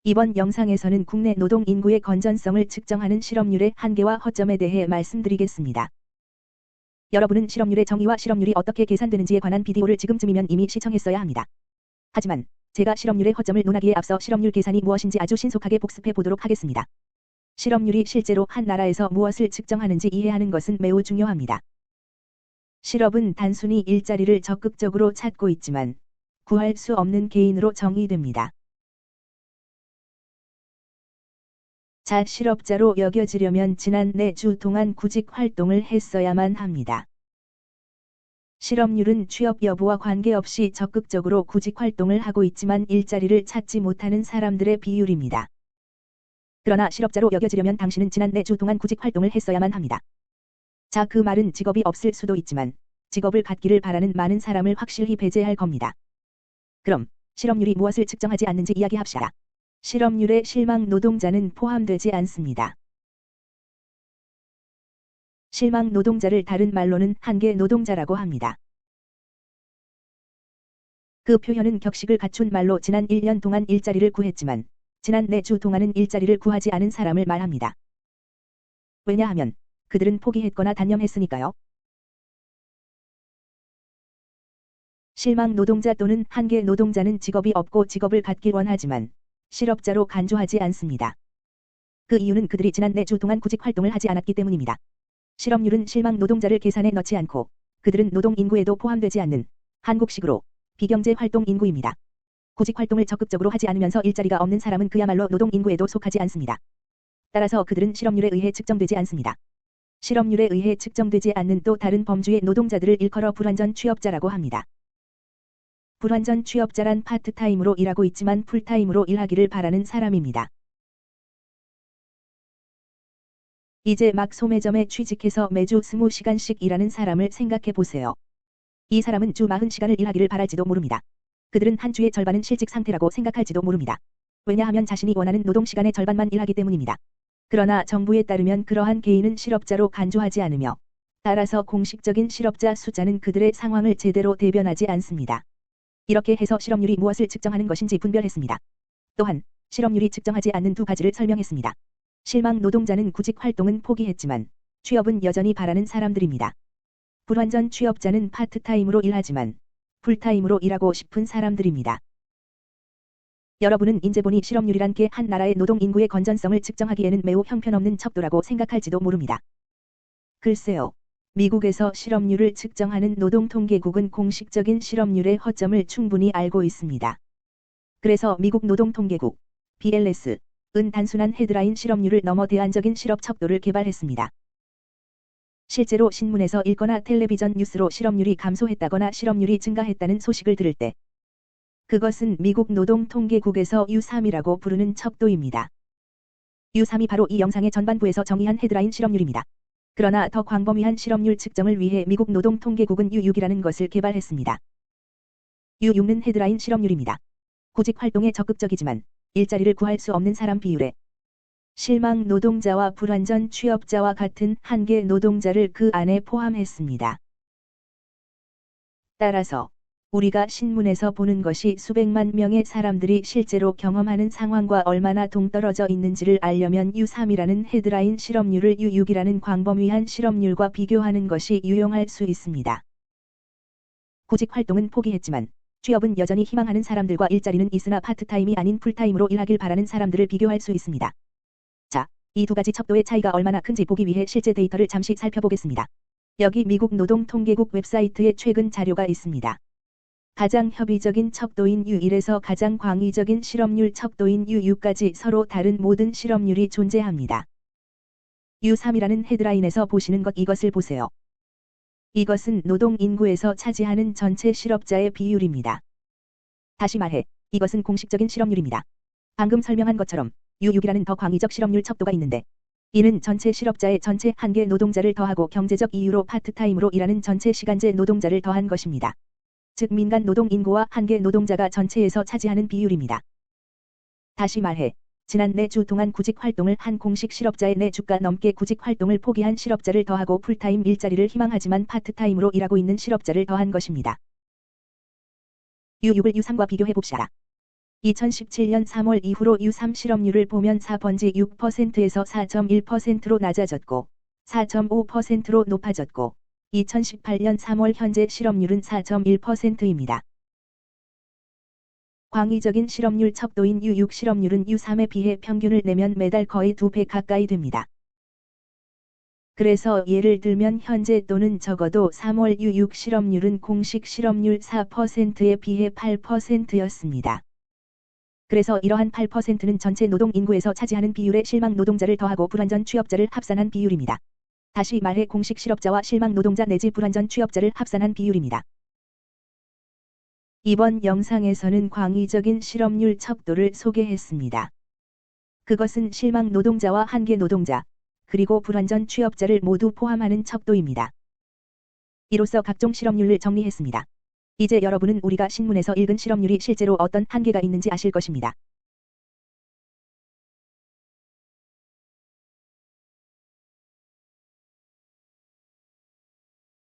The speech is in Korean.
이번 영상에서는 국내 노동 인구의 건전성을 측정하는 실업률의 한계와 허점에 대해 말씀드리겠습니다. 여러분은 실업률의 정의와 실업률이 어떻게 계산되는지에 관한 비디오를 지금쯤이면 이미 시청했어야 합니다. 하지만 제가 실업률의 허점을 논하기에 앞서 실업률 계산이 무엇인지 아주 신속하게 복습해 보도록 하겠습니다. 실업률이 실제로 한 나라에서 무엇을 측정하는지 이해하는 것은 매우 중요합니다. 실업은 단순히 일자리를 적극적으로 찾고 있지만 구할 수 없는 개인으로 정의됩니다. 자실업자로 여겨지려면 지난 4주 동안 구직 활동을 했어야만 합니다. 실업률은 취업 여부와 관계없이 적극적으로 구직 활동을 하고 있지만 일자리를 찾지 못하는 사람들의 비율입니다. 그러나 실업자로 여겨지려면 당신은 지난 4주 동안 구직 활동을 했어야만 합니다. 자, 그 말은 직업이 없을 수도 있지만 직업을 갖기를 바라는 많은 사람을 확실히 배제할 겁니다. 그럼 실업률이 무엇을 측정하지 않는지 이야기합시다. 실업률에 실망 노동자는 포함되지 않습니다. 실망 노동자를 다른 말로는 한계 노동자라고 합니다. 그 표현은 격식을 갖춘 말로 지난 1년 동안 일자리를 구했지만 지난 4주 동안은 일자리를 구하지 않은 사람을 말합니다. 왜냐하면 그들은 포기했거나 단념했으니까요. 실망 노동자 또는 한계 노동자는 직업이 없고 직업을 갖길 원하지만 실업자로 간주하지 않습니다. 그 이유는 그들이 지난 4주 동안 구직 활동을 하지 않았기 때문입니다. 실업률은 실망 노동자를 계산에 넣지 않고 그들은 노동 인구에도 포함되지 않는 한국식으로 비경제 활동 인구입니다. 구직 활동을 적극적으로 하지 않으면서 일자리가 없는 사람은 그야말로 노동 인구에도 속하지 않습니다. 따라서 그들은 실업률에 의해 측정되지 않습니다. 실업률에 의해 측정되지 않는 또 다른 범주의 노동자들을 일컬어 불완전 취업자라고 합니다. 불완전 취업자란 파트타임으로 일하고 있지만 풀타임으로 일하기를 바라는 사람입니다. 이제 막 소매점에 취직해서 매주 20시간씩 일하는 사람을 생각해 보세요. 이 사람은 주 40시간을 일하기를 바랄지도 모릅니다. 그들은 한 주의 절반은 실직 상태라고 생각할지도 모릅니다. 왜냐하면 자신이 원하는 노동시간의 절반만 일하기 때문입니다. 그러나 정부에 따르면 그러한 개인은 실업자로 간주하지 않으며 따라서 공식적인 실업자 숫자는 그들의 상황을 제대로 대변하지 않습니다. 이렇게 해서 실업률이 무엇을 측정하는 것인지 분별했습니다. 또한 실업률이 측정하지 않는 두 가지를 설명했습니다. 실망 노동자는 구직 활동은 포기했지만 취업은 여전히 바라는 사람들입니다. 불완전 취업자는 파트타임으로 일하지만 풀타임으로 일하고 싶은 사람들입니다. 여러분은 이제 보니 실업률이란 게 한 나라의 노동 인구의 건전성을 측정하기에는 매우 형편없는 척도라고 생각할지도 모릅니다. 글쎄요. 미국에서 실업률을 측정하는 노동통계국은 공식적인 실업률의 허점을 충분히 알고 있습니다. 그래서 미국 노동통계국 BLS은 단순한 헤드라인 실업률을 넘어 대안적인 실업 척도를 개발했습니다. 실제로 신문에서 읽거나 텔레비전 뉴스로 실업률이 감소했다거나 실업률이 증가했다는 소식을 들을 때 그것은 미국 노동통계국에서 U3이라고 부르는 척도입니다. U3이 바로 이 영상의 전반부에서 정의한 헤드라인 실업률입니다. 그러나 더 광범위한 실업률 측정을 위해 미국 노동통계국은 U6이라는 것을 개발했습니다. U6는 헤드라인 실업률입니다. 구직 활동에 적극적이지만 일자리를 구할 수 없는 사람 비율에 실망 노동자와 불완전 취업자와 같은 한계 노동자를 그 안에 포함했습니다. 따라서 우리가 신문에서 보는 것이 수백만 명의 사람들이 실제로 경험하는 상황과 얼마나 동떨어져 있는지를 알려면 U3이라는 헤드라인 실업률을 U6이라는 광범위한 실업률과 비교하는 것이 유용할 수 있습니다. 구직 활동은 포기했지만 취업은 여전히 희망하는 사람들과 일자리는 있으나 파트타임이 아닌 풀타임으로 일하길 바라는 사람들을 비교할 수 있습니다. 자, 이 두 가지 척도의 차이가 얼마나 큰지 보기 위해 실제 데이터를 잠시 살펴보겠습니다. 여기 미국 노동통계국 웹사이트에 최근 자료가 있습니다. 가장 협의적인 척도인 U1에서 가장 광의적인 실업률 척도인 U6까지 서로 다른 모든 실업률이 존재합니다. U3이라는 헤드라인에서 보시는 이것을 보세요. 이것은 노동 인구에서 차지하는 전체 실업자의 비율입니다. 다시 말해, 이것은 공식적인 실업률입니다. 방금 설명한 것처럼 U6이라는 더 광의적 실업률 척도가 있는데 이는 전체 실업자의 전체 한계 노동자를 더하고 경제적 이유로 파트타임으로 일하는 전체 시간제 노동자를 더한 것입니다. 즉 민간 노동 인구와 한계 노동자가 전체에서 차지하는 비율입니다. 다시 말해 지난 4주 동안 구직 활동을 한 공식 실업자의 4주가 넘게 구직 활동을 포기한 실업자를 더하고 풀타임 일자리를 희망하지만 파트타임으로 일하고 있는 실업자를 더한 것입니다. U6을 U3과 비교해 봅시다. 2017년 3월 이후로 U3 실업률을 보면 4번지 6%에서 4.1%로 낮아졌고 4.5%로 높아졌고 2018년 3월 현재 실업률은 4.1%입니다. 광의적인 실업률 척도인 U6 실업률은 U3에 비해 평균을 내면 매달 거의 2배 가까이 됩니다. 그래서 예를 들면 현재 또는 적어도 3월 U6 실업률은 공식 실업률 4%에 비해 8%였습니다. 그래서 이러한 8%는 전체 노동 인구에서 차지하는 비율에 실망 노동자를 더하고 불완전 취업자를 합산한 비율입니다. 다시 말해 공식 실업자와 실망 노동자 내지 불완전 취업자를 합산한 비율입니다. 이번 영상에서는 광의적인 실업률 척도를 소개했습니다. 그것은 실망 노동자와 한계 노동자, 그리고 불완전 취업자를 모두 포함하는 척도입니다. 이로써 각종 실업률을 정리했습니다. 이제 여러분은 우리가 신문에서 읽은 실업률이 실제로 어떤 한계가 있는지 아실 것입니다.